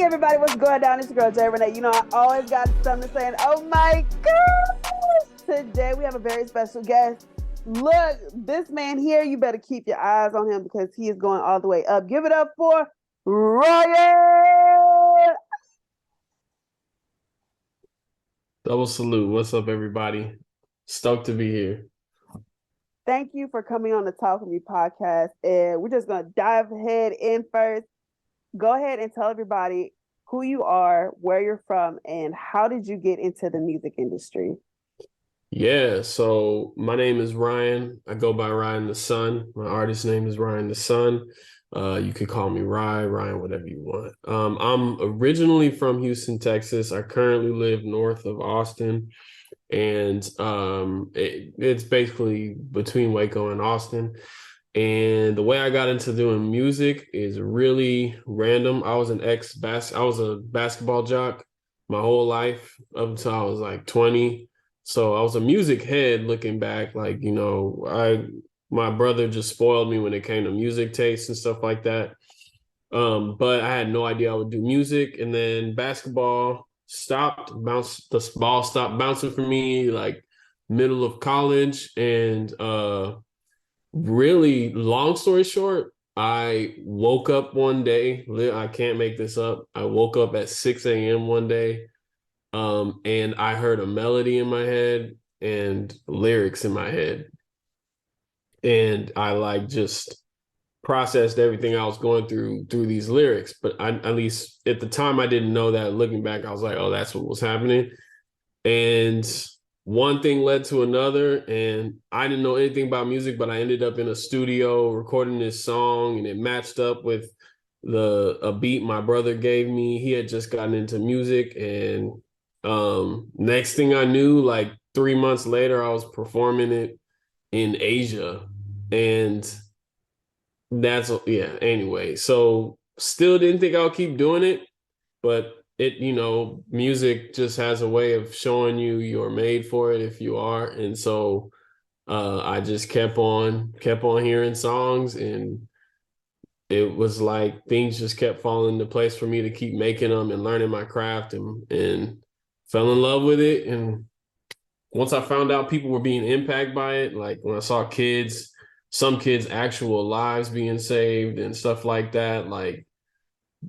Everybody, what's going down? It's your girl Jay Renee. You know, I always got something to say. And oh my gosh, today we have a very special guest. Look, this man here, you better keep your eyes on him because he is going all the way up. Give it up for Ryan. Double salute. What's up, everybody? Stoked to be here. Thank you for coming on the Talk With Me podcast. And we're just going to dive head in first. Go ahead and tell everybody who you are, where you're from, and how did you get into the music industry? Yeah, so my name is Ryan. I go by Ryan the Sun. My artist name is Ryan the Sun. You could call me Ryan, whatever you want. I'm originally from Houston, Texas. I currently live north of Austin, and it's basically between Waco and Austin. And the way I got into doing music is really random. I was a basketball jock my whole life up until I was like 20. So I was a music head looking back, like, you know, my brother just spoiled me when it came to music taste and stuff like that. But I had no idea I would do music. And then basketball the ball stopped bouncing for me like middle of college. And really long story short, I woke up one day, I can't make this up. I woke up at 6 a.m. one day. And I heard a melody in my head and lyrics in my head. And I like just processed everything I was going through these lyrics. But at least at the time, I didn't know that. Looking back, I was like, oh, that's what was happening. And one thing led to another. And I didn't know anything about music, but I ended up in a studio recording this song, and it matched up with a beat my brother gave me. He had just gotten into music, and next thing I knew, like 3 months later, I was performing it in Asia. And anyway, so still didn't think I'll keep doing it, but music just has a way of showing you're made for it if you are. And so I just kept on hearing songs, and it was like things just kept falling into place for me to keep making them and learning my craft, and fell in love with it. And once I found out people were being impacted by it, like when I saw some kids' actual lives being saved and stuff like that, like,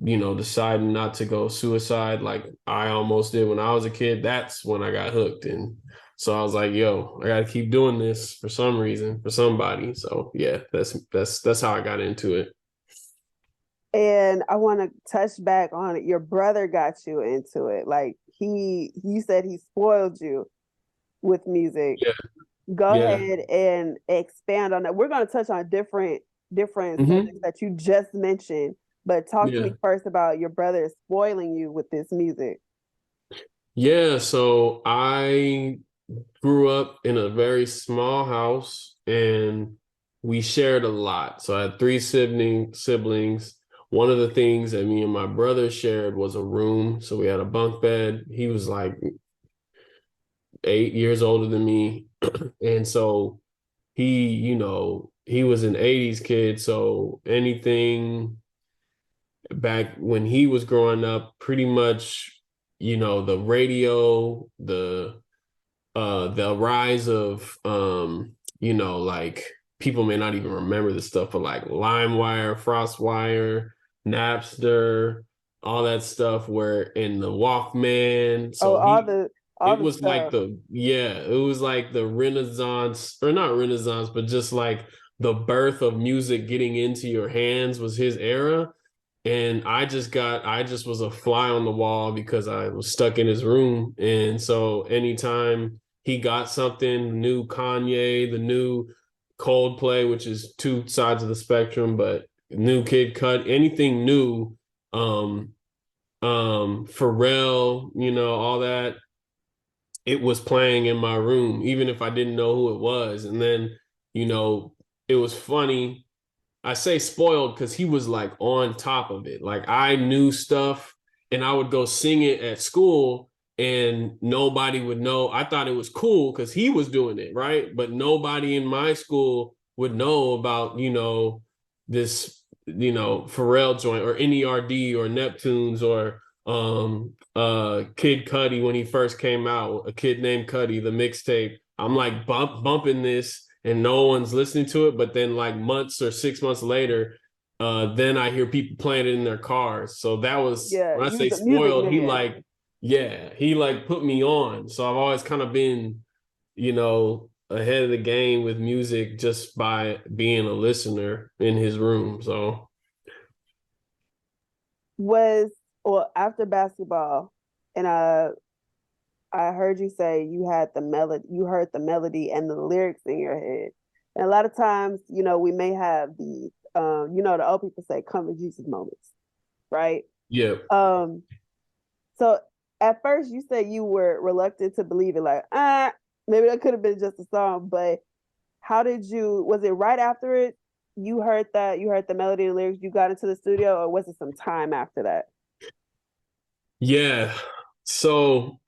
you know, deciding not to go suicide like I almost did when I was a kid, that's when I got hooked. And so I was like, yo, I gotta keep doing this for some reason, for somebody. So yeah, that's how I got into it. And I want to touch back on it. Your brother got you into it. Like you said he spoiled you with music. Yeah. Go ahead and expand on that. We're going to touch on different subjects that you just mentioned, but talk to me first about your brother spoiling you with this music. Yeah, so I grew up in a very small house, and we shared a lot. So I had three siblings. One of the things that me and my brother shared was a room. So we had a bunk bed. He was like 8 years older than me. And so he was an 80s kid. So anything back when he was growing up, pretty much, you know, the radio, the rise of, like people may not even remember this stuff, but like LimeWire, FrostWire, Napster, all that stuff were in the Walkman. So it was like the Renaissance, or not Renaissance, but just like the birth of music getting into your hands was his era. And I just was a fly on the wall because I was stuck in his room. And so anytime he got something, new Kanye, the new Coldplay, which is two sides of the spectrum, but new Kid Cudi, anything new, Pharrell, you know, all that, it was playing in my room, even if I didn't know who it was. And then, you know, it was funny. I say spoiled because he was like on top of it. Like I knew stuff and I would go sing it at school and nobody would know. I thought it was cool because he was doing it, right? But nobody in my school would know about, you know, this Pharrell joint or NERD or Neptunes or Kid Cudi when he first came out, A Kid Named Cudi, the mixtape. I'm like bumping this and no one's listening to it, but then like months or 6 months later, then I hear people playing it in their cars. So that was, Yeah, when I you's say a music spoiled, man. he like put me on. So I've always kind of been, ahead of the game with music just by being a listener in his room. So Was or after basketball, and I heard you say you had the melody, you heard the melody and the lyrics in your head. And a lot of times, we may have the, the old people say, "Come to Jesus" moments, right? yeah. Um, so at first you said you were reluctant to believe it, like, maybe that could have been just a song, but was it right after it you heard the melody and lyrics, you got into the studio, or was it some time after that? Yeah. So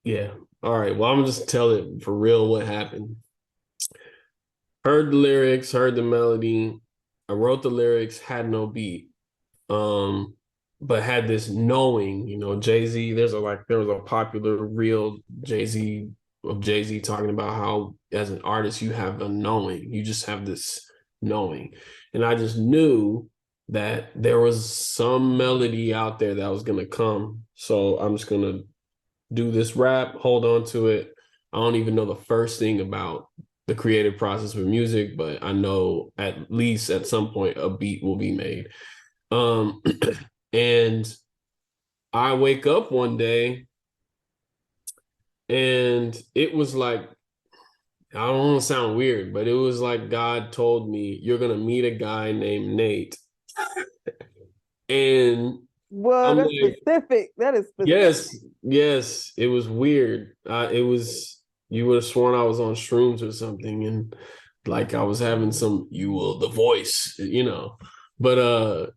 yeah. All right. Well, I'm gonna just tell it for real what happened. Heard the lyrics, heard the melody. I wrote the lyrics, had no beat. Um, but had this knowing, Jay-Z, there was a popular real Jay-Z talking about how as an artist you have a knowing. You just have this knowing. And I just knew that there was some melody out there that was gonna come. So I'm just gonna do this rap, hold on to it. I don't even know the first thing about the creative process with music, but I know at least at some point a beat will be made. Um, and I wake up one day and it was like, I don't want to sound weird, but it was like God told me, you're going to meet a guy named Nate. And Well, I'm that's like, specific. That is specific. yes, yes, it was weird. You would have sworn I was on shrooms or something. And like I was having you will, the voice. But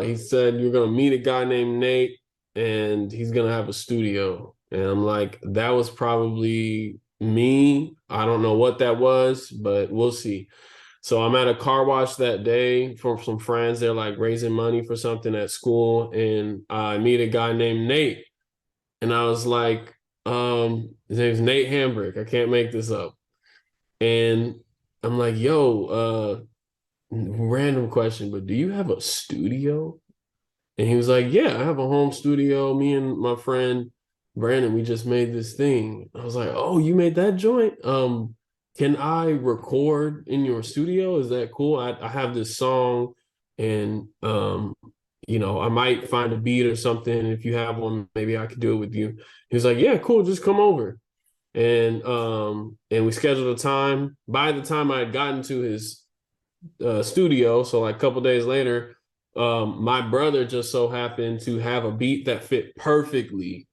he said, you're going to meet a guy named Nate and he's going to have a studio. And I'm like, that was probably me. I don't know what that was, but we'll see. So I'm at a car wash that day for some friends. They're like raising money for something at school. And I meet a guy named Nate. And I was like, his name's Nate Hambrick. I can't make this up. And I'm like, yo, random question, but do you have a studio? And he was like, yeah, I have a home studio. Me and my friend Brandon, we just made this thing. I was like, oh, you made that joint? Can I record in your studio? Is that cool? I have this song and I might find a beat or something. If you have one, maybe I could do it with you. He was like, yeah, cool, just come over. And we scheduled a time. By the time I had gotten to his studio, so like a couple days later, my brother just so happened to have a beat that fit perfectly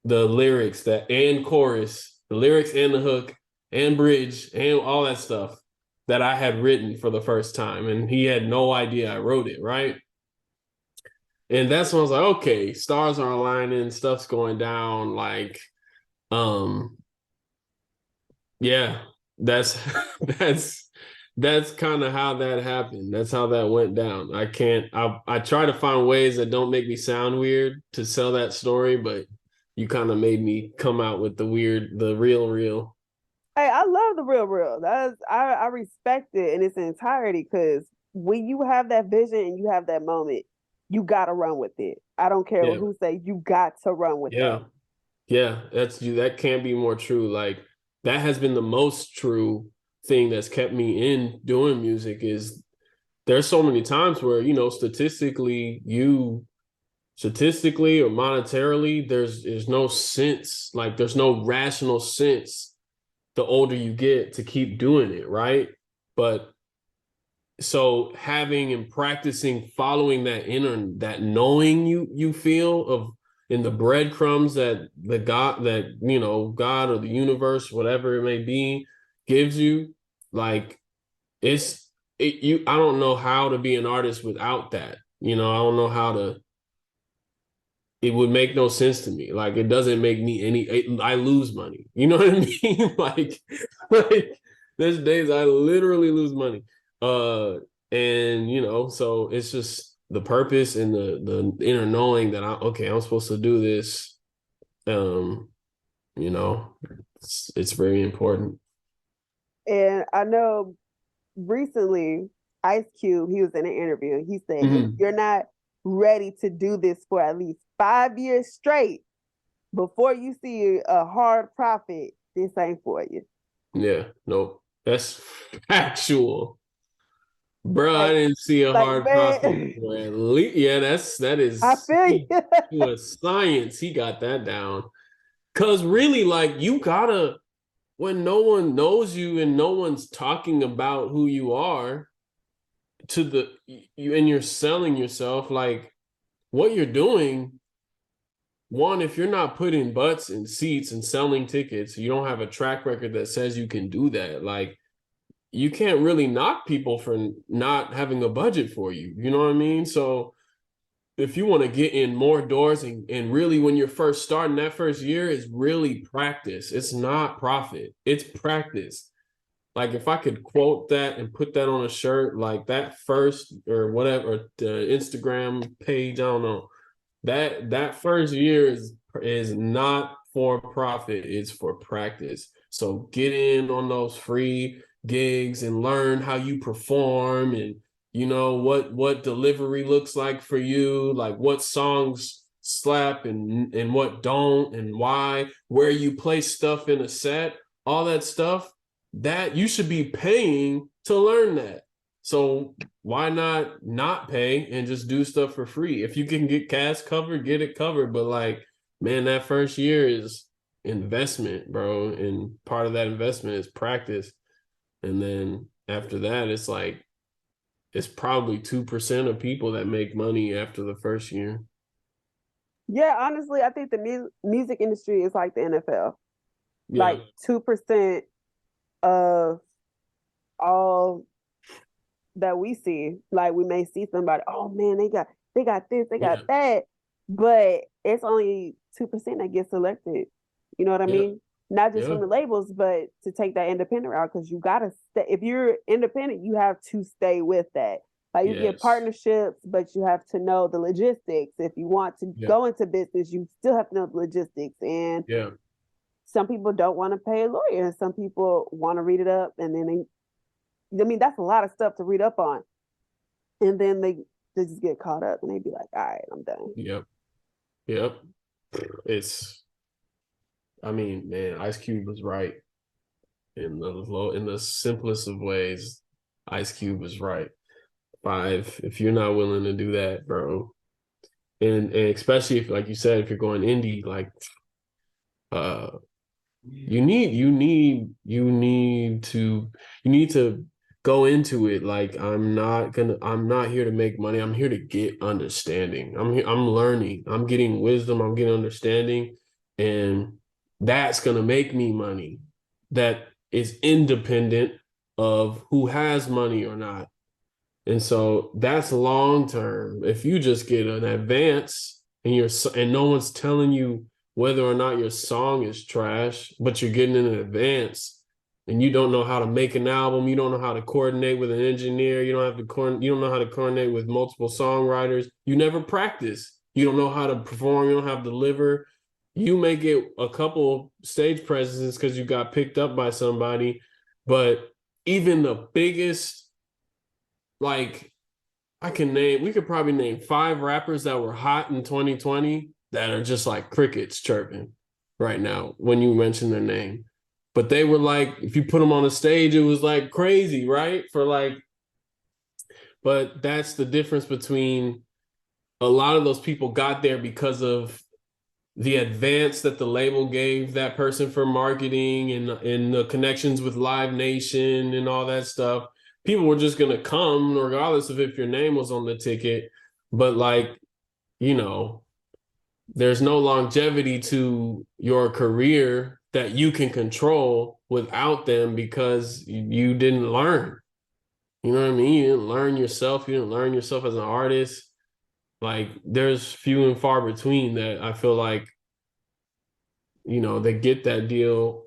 the lyrics that and chorus, the lyrics and the hook and bridge and all that stuff that I had written for the first time. And he had no idea I wrote it, right? And that's when I was like, okay, stars are aligning, stuff's going down. Like, um, yeah, that's that's that's kind of how that happened. That's how that went down. I try to find ways that don't make me sound weird to sell that story, but you kind of made me come out with the real. Hey, I love the real real. I respect it in its entirety, because when you have that vision and you have that moment, you gotta run with it. I don't care Yeah. who say, you got to run with that. Yeah. Yeah, that can't be more true. Like that has been the most true thing that's kept me in doing music is there's so many times where, statistically or monetarily, there's no sense, like there's no rational sense the older you get to keep doing it, right? But so having and practicing following that inner that knowing you feel of in the breadcrumbs that the God that God or the universe, whatever it may be, gives you, like I don't know how to be an artist without that. I don't know how to, it would make no sense to me. Like it doesn't make me I lose money. You know what I mean? like there's days I literally lose money. And, so it's just the purpose and the inner knowing that I'm supposed to do this. Um, it's very important. And I know recently Ice Cube, he was in an interview. He said, if Mhm. you're not ready to do this for at least 5 years straight before you see a hard profit, this ain't for you. Yeah, nope. That's factual. Bro, I Like, didn't see a like hard profit man, for at least, yeah, that I is feel he, you. to a science. He got that down. Cause really, like you gotta when no one knows you and no one's talking about who you are to you and you're selling yourself, like what you're doing, one, if you're not putting butts in seats and selling tickets, you don't have a track record that says you can do that. Like you can't really knock people for not having a budget for you. You know what I mean? So if you want to get in more doors and really when you're first starting that first year is really practice. It's not profit. It's practice. Like if I could quote that and put that on a shirt, like that first or whatever, the Instagram page, I don't know. That first year is not for profit, it's for practice. So get in on those free gigs and learn how you perform and what delivery looks like for you, like what songs slap and what don't and why, where you place stuff in a set, all that stuff that you should be paying to learn that. So why not pay and just do stuff for free? If you can get cast covered, get it covered. But like, man, that first year is investment, bro. And part of that investment is practice. And then after that, it's like it's probably 2% of people that make money after the first year. Yeah, honestly, I think the music industry is like the NFL. Yeah. Like 2% of all that we see. Like we may see somebody, oh man, they got this, they got Yeah. that, but it's only 2% that gets selected. You know what I Yeah. mean? Not just Yeah. from the labels, but to take that independent route because you gotta stay. If you're independent, you have to stay with that. Like you get Yes. partnerships, but you have to know the logistics. If you want to Yeah. go into business, you still have to know the logistics. And Yeah. some people don't want to pay a lawyer, and some people want to read it up, and then I mean, that's a lot of stuff to read up on. And then they just get caught up and they be like, all right, I'm done. Yep. Yep. It's I mean, man, Ice Cube was right. In the simplest of ways, Ice Cube was right. Five, if you're not willing to do that, bro, and especially if, like you said, if you're going indie, like uh you need to go into it like I'm not here to make money. I'm here to get understanding. I'm learning. I'm getting wisdom. I'm getting understanding. And that's gonna make me money that is independent of who has money or not. And so that's long term. If you just get an advance and no one's telling you whether or not your song is trash, but you're getting in advance and you don't know how to make an album, you don't know how to coordinate with an engineer, you don't know how to coordinate with multiple songwriters. You never practice. You don't know how to perform, you don't have to deliver. You may get a couple stage presences because you got picked up by somebody, but even the biggest like we could probably name 5 rappers that were hot in 2020 that are just like crickets chirping right now when you mention their name. But they were like, if you put them on a stage, it was like crazy, right? But that's the difference between a lot of those people got there because of the advance that the label gave that person for marketing and the connections with Live Nation and all that stuff. People were just gonna come regardless of if your name was on the ticket. But like, you know, there's no longevity to your career that you can control without them because you didn't learn. You know what I mean? You didn't learn yourself. You didn't learn yourself as an artist. Like there's few and far between that I feel like they get that deal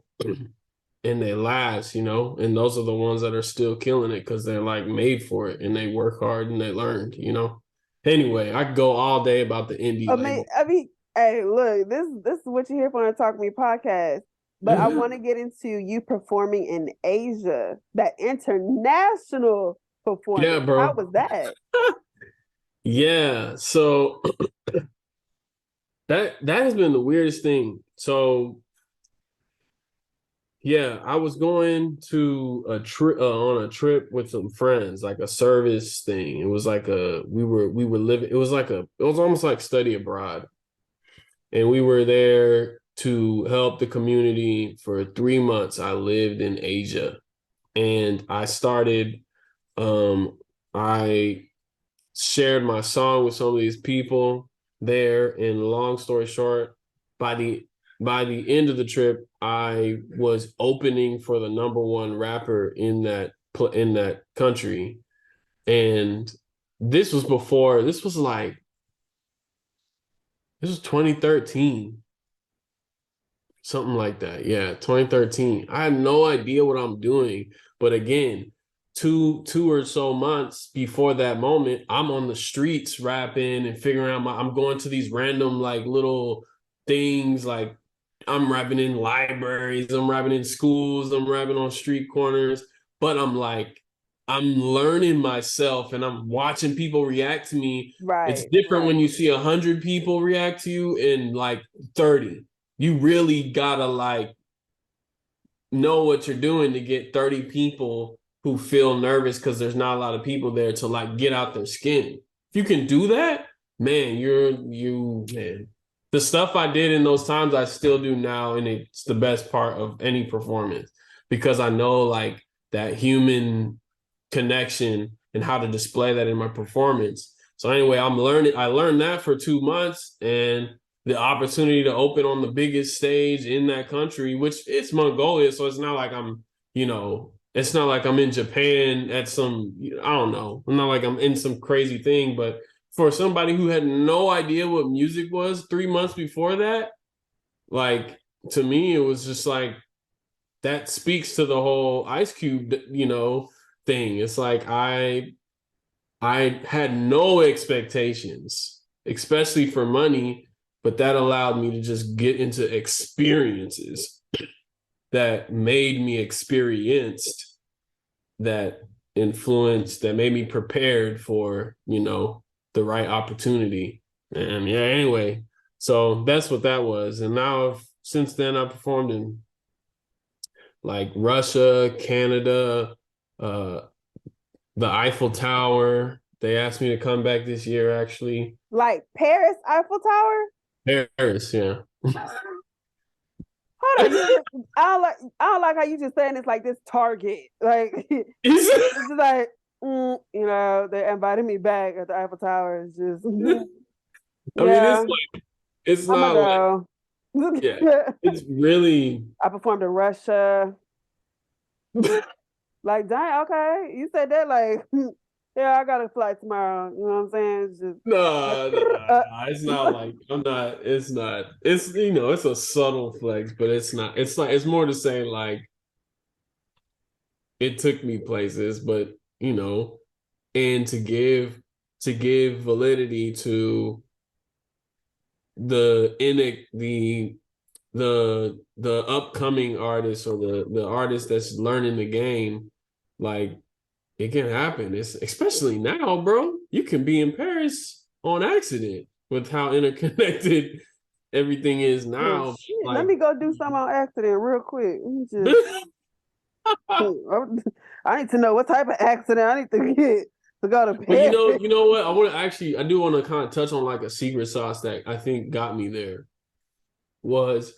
and they last, you know, and those are the ones that are still killing it because they're like made for it and they work hard and they learned, you know. Anyway, I could go all day about the indie label. I mean, hey, look, this is what you hear from the Talk to Me podcast. But I want to get into you performing in Asia, that international Yeah, performance. How bro. was that? Yeah. So that has been the weirdest thing. So yeah, I was going to a trip on a trip with some friends, like a service thing. It was like we were living. It was like it was almost like study abroad, and we were there to help the community for 3 months. I lived in Asia, and I shared my song with some of these people there. And long story short, by the by the end of the trip, I was opening for the number one rapper in that country. And this was 2013, something like that. Yeah, 2013. I had no idea what I'm doing, but again, two or so months before that moment, I'm on the streets rapping and figuring out I'm going to these random like little things, like I'm rapping in libraries, I'm rapping in schools, I'm rapping on street corners, but I'm learning myself and I'm watching people react to me. It's Right, different when right. you see 100 people react to you in like 30. You really gotta like know what you're doing to get 30 people who feel nervous because there's not a lot of people there to like get out their skin. If you can do that, man, man. The stuff I did in those times I still do now, and it's the best part of any performance because I know like that human connection and how to display that in my performance. So anyway, I learned that for 2 months, and the opportunity to open on the biggest stage in that country, which it's Mongolia, so it's not like it's not like I'm in Japan at some, I don't know, I'm not like I'm in some crazy thing, but for somebody who had no idea what music was 3 months before that, like to me, it was just like that speaks to the whole Ice Cube, thing. It's like I had no expectations, especially for money, but that allowed me to just get into experiences that made me experienced, that that made me prepared for, the right opportunity. And yeah, anyway, so that's what that was. And now since then I performed in like Russia, Canada, uh, the Eiffel Tower. They asked me to come back this year, actually. Like Paris Eiffel Tower? Paris, yeah. Hold on, you just I don't like how you just saying it's like this Target. Like it's just like they invited me back at the Eiffel Tower. It's just I mean, yeah, it's I'm not like, gonna yeah, go. it's really. I performed in Russia. Like, dang, okay. You said that like yeah, I got a flight tomorrow. You know what I'm saying? It's just No, no, no. It's not like I'm not. It's not. It's a subtle flex, but it's not. It's like it's more to say like it took me places, but and to give validity to the in the upcoming artist or the artist that's learning the game, like it can happen. It's especially now, bro. You can be in Paris on accident with how interconnected everything is well, now. shit. Let Like, me go do something on accident real quick. Let me just I need to know what type of accident I need to get to go to but Paris. you know what? I do want to kind of touch on like a secret sauce that I think got me there was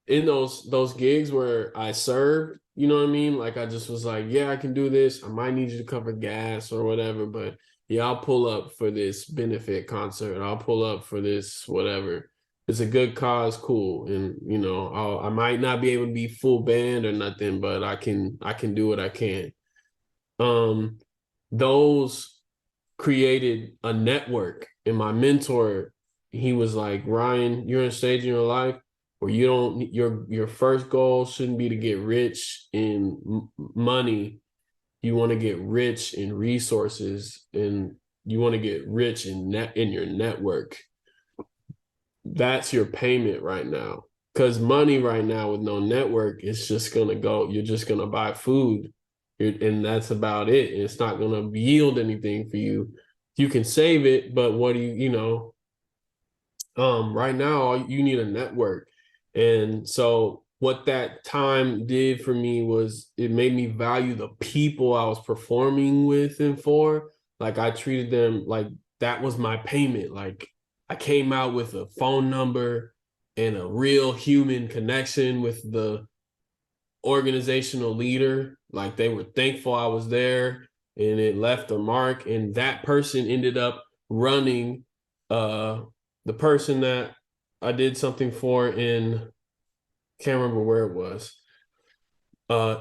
in those gigs where I served, you know what I mean? Like I just was like, yeah, I can do this. I might need you to cover gas or whatever, but yeah, I'll pull up for this benefit concert. I'll pull up for this whatever. It's a good cause, cool. And I might not be able to be full band or nothing, but I can do what I can. Um, those created a network. And my mentor, he was like, Ryan, you're on stage in your life. where you don't, your first goal shouldn't be to get rich in money. You want to get rich in resources, and you want to get rich in your network. That's your payment right now. Because money right now with no network, it's just gonna go. You're just gonna buy food, and that's about it. It's not gonna yield anything for you. You can save it, but what do right now you need a network. And so what that time did for me was it made me value the people I was performing with and for. Like I treated them like that was my payment. Like I came out with a phone number and a real human connection with the organizational leader. Like they were thankful I was there, and it left a mark. And that person ended up running the person that I did something for in, can't remember where it was,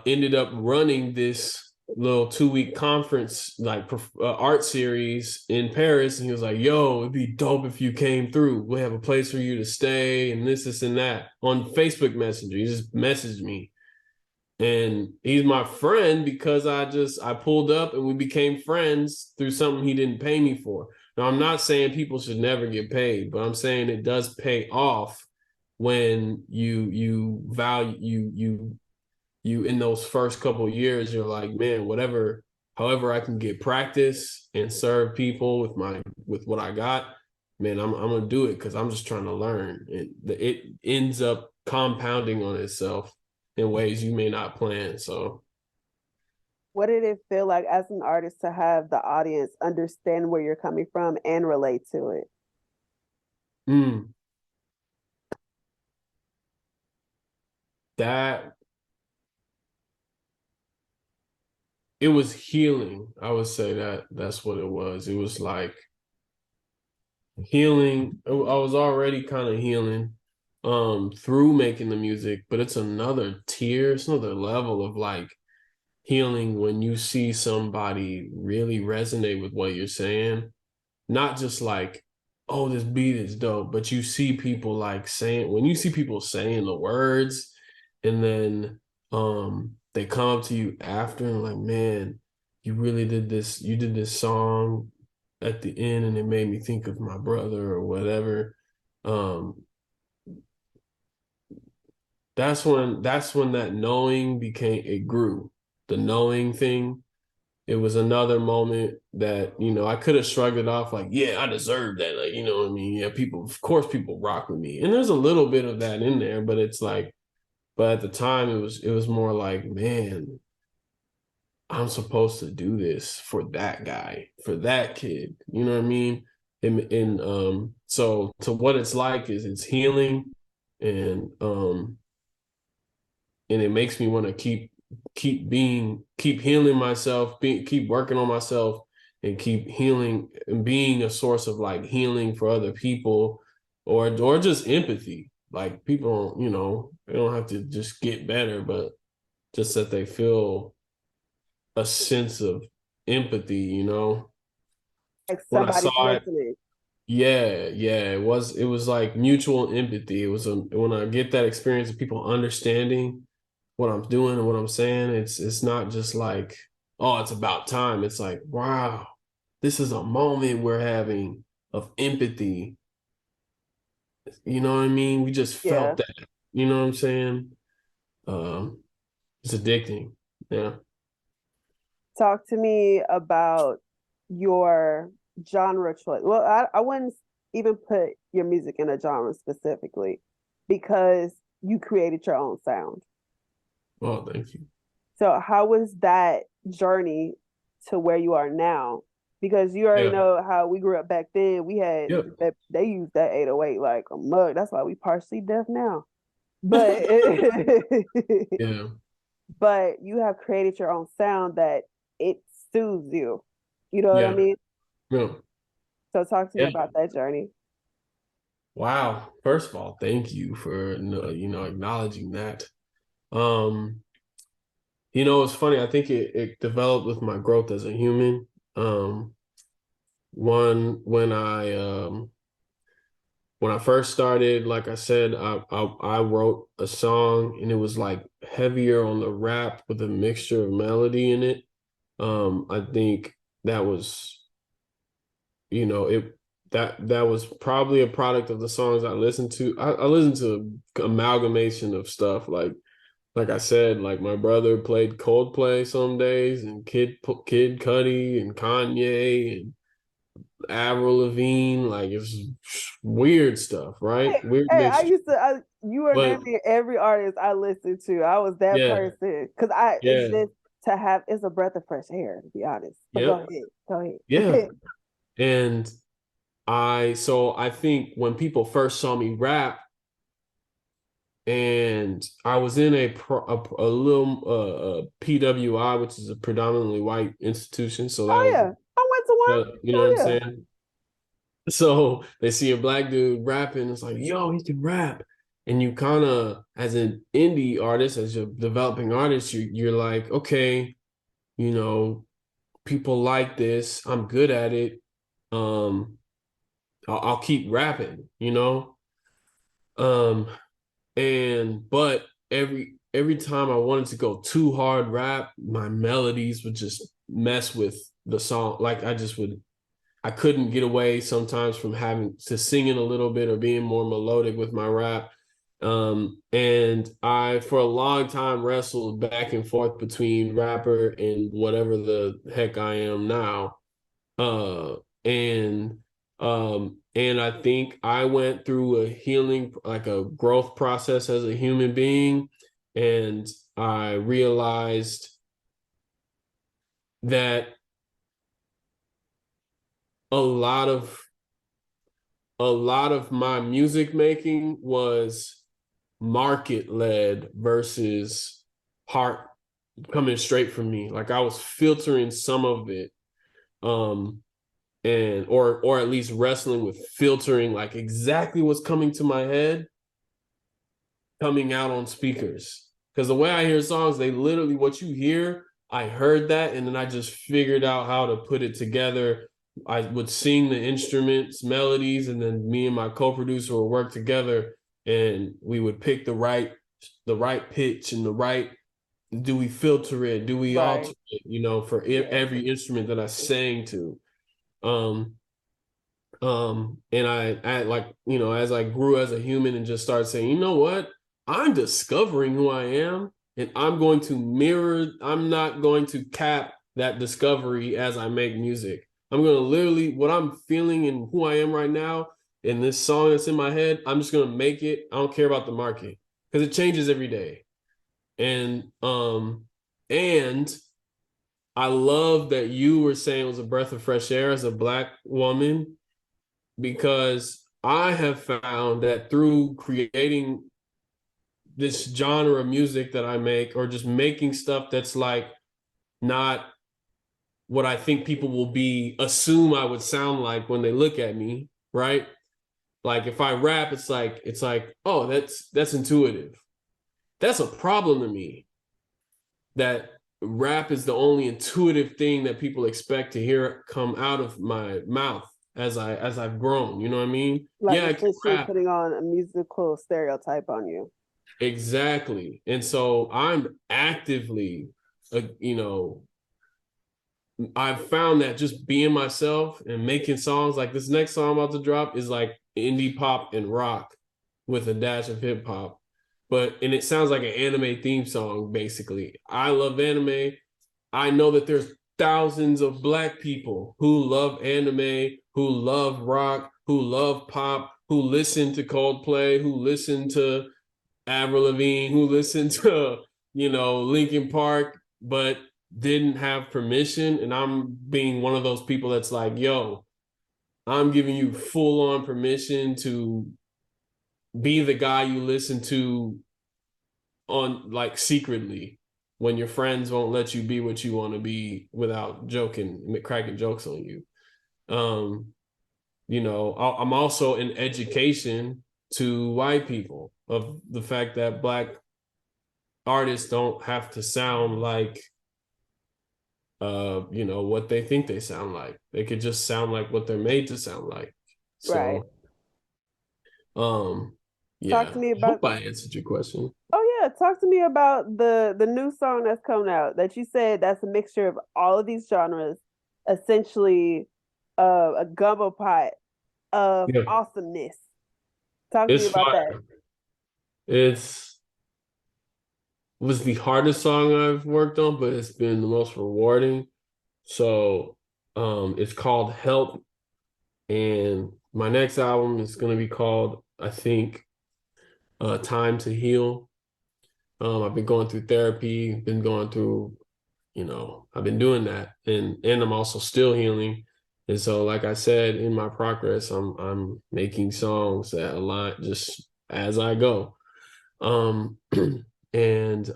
ended up running this little 2-week conference, like art series in Paris. And he was like, yo, it'd be dope if you came through. We have a place for you to stay and this and that on Facebook Messenger. He just messaged me. And he's my friend because I pulled up and we became friends through something he didn't pay me for. Now, I'm not saying people should never get paid, but I'm saying it does pay off when you value you in those first couple of years. You're like, man, however I can get practice and serve people with what I got, man, I'm gonna do it because I'm just trying to learn. It ends up compounding on itself in ways you may not plan. So What did it feel like as an artist to have the audience understand where you're coming from and relate to it? mm, that it was healing. I would say that's what it was. It was like healing. I was already kind of healing through making the music, but it's another tier, it's another level of like healing when you see somebody really resonate with what you're saying. Not just like, oh, this beat is dope, but you see people like saying, when you see people saying the words, and then they come up to you after and like, man, you really did this, you did this song at the end and it made me think of my brother or whatever. Um, that's when that knowing became, it grew. The knowing thing, it was another moment that, I could have shrugged it off like, yeah, I deserve that. Like, you know what I mean? Yeah, people, of course, people rock with me. And there's a little bit of that in there, but it's like, but at the time it was more like, man, I'm supposed to do this for that guy, for that kid. You know what I mean? And so to what it's like is it's healing, and it makes me want to keep healing myself, keep working on myself, and keep healing and being a source of like healing for other people, or just empathy. Like people don't, they don't have to just get better, but just that they feel a sense of empathy. Like When I somebody's saw it, listening. yeah, it was like mutual empathy. When I get that experience of people understanding what I'm doing and what I'm saying, it's not just like, oh, it's about time. It's like, wow, this is a moment we're having of empathy. You know what I mean? We just Yeah. felt that. You know what I'm saying? Um, it's addicting. Yeah. Talk to me about your genre choice. Well, I wouldn't even put your music in a genre specifically because you created your own sound. Oh, thank you. So how was that journey to where you are now? Because you already Yeah. know how we grew up back then. We had Yeah. they used that 808 like a mug. That's why we partially deaf now. But Yeah. but you have created your own sound that it soothes you. You know what I Yeah. mean? Yeah. So talk to me Yeah. about that journey. Wow. First of all, thank you for acknowledging that. Um, it's funny. I think it developed with my growth as a human. Um, one when when I first started, like I said, I wrote a song and it was like heavier on the rap with a mixture of melody in it. I think that was, you know, that was probably a product of the songs I listened to. I listened to amalgamation of stuff like I said, like my brother played Coldplay some days and Kid Cudi and Kanye and Avril Lavigne, like it's weird stuff, right? Hey, Weird hey, mixture. you were But naming every artist I listened to. I was that yeah, person because it's yeah, just it's a breath of fresh air, to be honest. But go yep, ahead, go yeah. ahead. And I think when people first saw me rap, and I was in a little PWI, which is a predominantly white institution, so that Oh was yeah, I went to one. you know what I'm Oh yeah, saying? So they see a black dude rapping, it's like, yo, he can rap. And you kind of, as an indie artist, as a developing artist, you're like, okay, you know, people like this. I'm good at it. Um, I'll keep rapping, you know. Um, but every time I wanted to go too hard rap, my melodies would just mess with the song. Like I couldn't get away sometimes from having to singing a little bit or being more melodic with my rap. And I, for a long time, wrestled back and forth between rapper and whatever the heck I am now. Uh, and and I think I went through a healing, like a growth process as a human being, and I realized that a lot of my music making was market led versus heart coming straight from me. Like I was filtering some of it, um, and or at least wrestling with filtering like exactly what's coming to my head coming out on speakers. Because the way I hear songs, they literally what you hear, I heard that and then I just figured out how to put it together. I would sing the instruments, melodies, and then me and my co-producer would work together and we would pick the right pitch and the right do we filter it, do we alter right. it, you know, for Yeah, every instrument that I sang to. Um and I like, you know, as I grew as a human and just started saying, you know what, I'm discovering who I am and I'm going to mirror, I'm not going to cap that discovery as I make music. I'm going to literally what I'm feeling and who I am right now in this song that's in my head, I'm just going to make it. I don't care about the market because it changes every day. And I love that you were saying it was a breath of fresh air as a Black woman, because I have found that through creating this genre of music that I make, or just making stuff that's like not what I think people will be assume I would sound like when they look at me, right? Like if I rap, it's like, oh, that's intuitive. That's a problem to me. That rap is the only intuitive thing that people expect to hear come out of my mouth as I've grown. You know what I mean? like Yeah, I can essentially rap. putting on a musical stereotype on you. Exactly. And so I'm actively, you know, I've found that just being myself and making songs like this next song I'm about to drop is like indie pop and rock with a dash of hip hop. And it sounds like an anime theme song, basically. I love anime. I know that there's thousands of Black people who love anime, who love rock, who love pop, who listen to Coldplay, who listen to Avril Lavigne, who listened to, you know, Linkin Park, but didn't have permission. And I'm being one of those people that's like, yo, I'm giving you full on permission to be the guy you listen to on like secretly when your friends won't let you be what you want to be without joking, cracking jokes on you. Um, you know, I'm also in education to white people of the fact that Black artists don't have to sound like you know what they think they sound like. They could just sound like what they're made to sound like. Right. So Talk Yeah, to me I hope about. I answered your question. Oh yeah, talk to me about the new song that's coming out that you said that's a mixture of all of these genres, essentially a gumbo pot of Yeah, awesomeness. Talk to me it's about that. fire. It's was the hardest song I've worked on, but it's been the most rewarding. So, it's called Help, and my next album is gonna be called, I think, Time to Heal. I've been going through therapy, been going through, I've been doing that, and I'm also still healing. And so, like I said, in my progress, I'm making songs that align just as I go. Um, and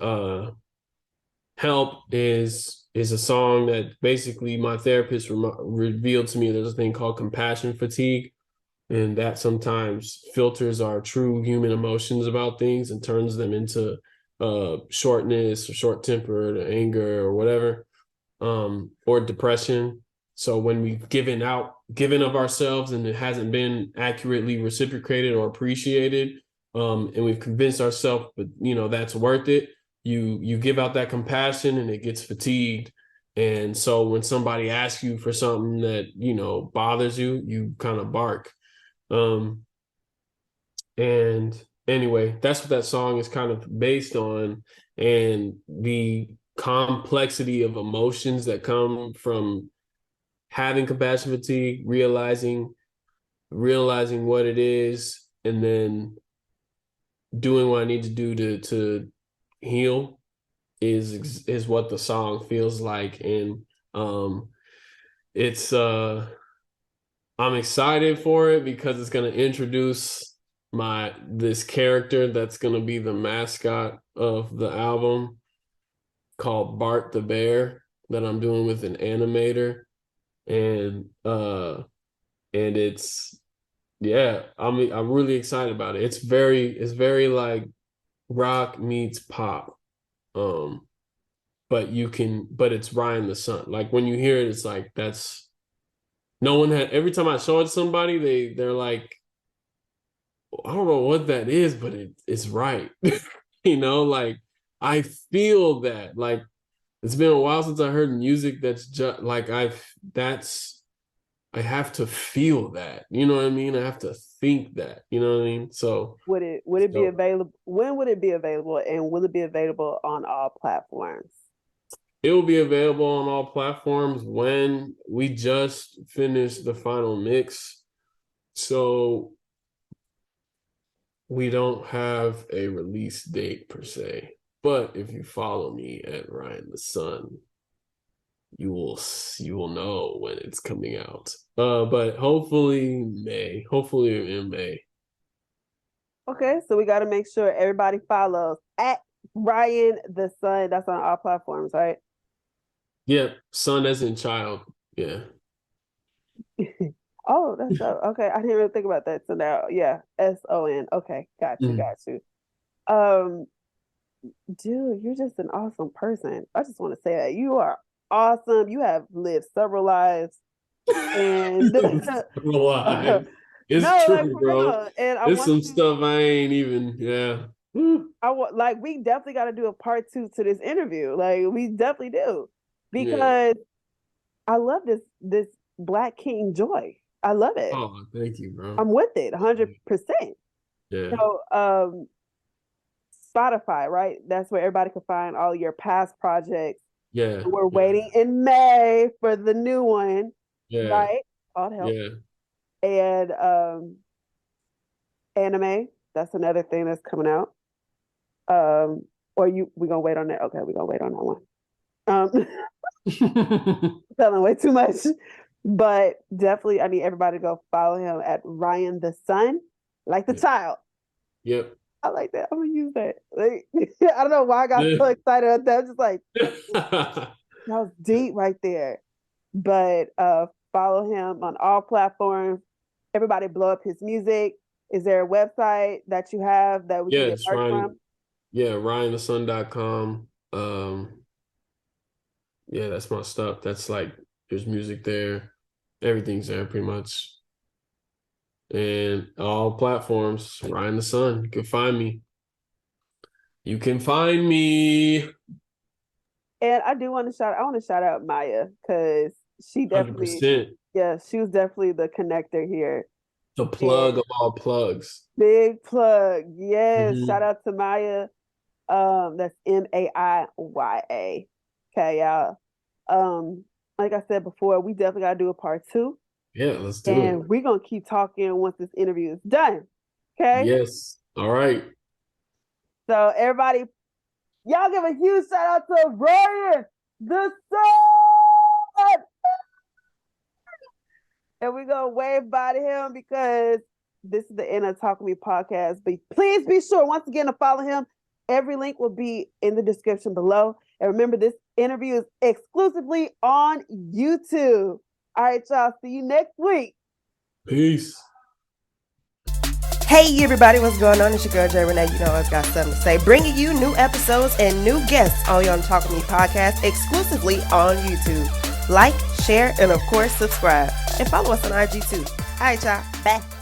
Help is a song that basically my therapist revealed to me there's a thing called compassion fatigue, and that sometimes filters our true human emotions about things and turns them into shortness or short-tempered or anger or whatever, or depression. So when we've given of ourselves and it hasn't been accurately reciprocated or appreciated, and we've convinced ourselves, but that's worth it. You give out that compassion and it gets fatigued. And so when somebody asks you for something that bothers you, you kind of bark. Um, and anyway, that's what that song is kind of based on, and the complexity of emotions that come from having compassion fatigue, realizing what it is, and then doing what I need to do to heal is what the song feels like. And um it's I'm excited for it because it's going to introduce my this character that's going to be the mascot of the album, called Bart the Bear, that I'm doing with an animator. And it's, yeah, I'm really excited about it. It's very like rock meets pop. Um but it's Ryan the Sun. Like when you hear it, it's like that's no one had every time I show it to somebody, they're like, I don't know what that is, but it's right. Like I feel that. Like it's been a while since I heard music that's just like I have to feel that. You know what I mean? I have to think that. You know what I mean? So Would it be so available? When would it be available? And will it be available on all platforms? it will be available on all platforms when we just finished the final mix. So we don't have a release date per se. But if you follow me at Ryan the Sun, you will know when it's coming out. But hopefully in May. Okay, so we got to make sure everybody follows at Ryan the Sun. That's on all platforms, right? Yeah, son as in child. Yeah. Oh, that's so okay. I didn't really think about that. So now, yeah, SON. Okay, got you, Mm. got you. Um, dude, you're just an awesome person. I just want to say that you are awesome. You have lived several lives, and Alive. It's no, like true, for bro. real. And I It's want some you. stuff I ain't even, yeah. Woo. I want like we definitely got to do a part two to this interview. Like we definitely do Yeah. because I love this Black King joy. I love it. Oh, thank you, bro. I'm with it 100%. Yeah. So, Spotify, right? That's where everybody can find all your past projects. Yeah. And we're Yeah. waiting in May for the new one, Yeah. right? All help. Yeah. And anime, that's another thing that's coming out. Or we gonna wait on that. Okay, we gonna wait on that one. Telling way too much. But definitely I need everybody to go follow him at Ryan the Sun, like the Yeah. child. Yep. I like that. I'm gonna use that. Like, I don't know why I got Yeah. so excited at that. I'm just like that was deep right there. But follow him on all platforms. Everybody blow up his music. Is there a website that you have that we can Yeah, get it's merch Ryan. from? Yeah, RyanTheSun.com. Yeah, that's my stuff. That's like there's music there. Everything's there pretty much. and all platforms. Ryan the Sun. You can find me. You can find me. And I want to shout out Maya because she definitely, 100%. yeah, she was definitely the connector here. The plug of all plugs. Big plug. Yes. Mhm. Shout out to Maya. That's Maiya. Okay, y'all. Like I said before, we definitely gotta do a part 2. Yeah, let's do And it. we're gonna keep talking once this interview is done. Okay. Yes. All right. So everybody, y'all give a huge shout out to Ryan the Sun. And we're gonna wave bye to him because this is the end of Talk to Me podcast. But please be sure once again to follow him. Every link will be in the description below. And remember, this interview is exclusively on YouTube. All right, y'all. See you next week. Peace. Hey everybody, what's going on? It's your girl Jay Renee. You know I've got something to say. Bringing you new episodes and new guests only on Talk to Me podcast, exclusively on YouTube. Like, share, and of course subscribe. And follow us on IG too. All right, y'all. Bye.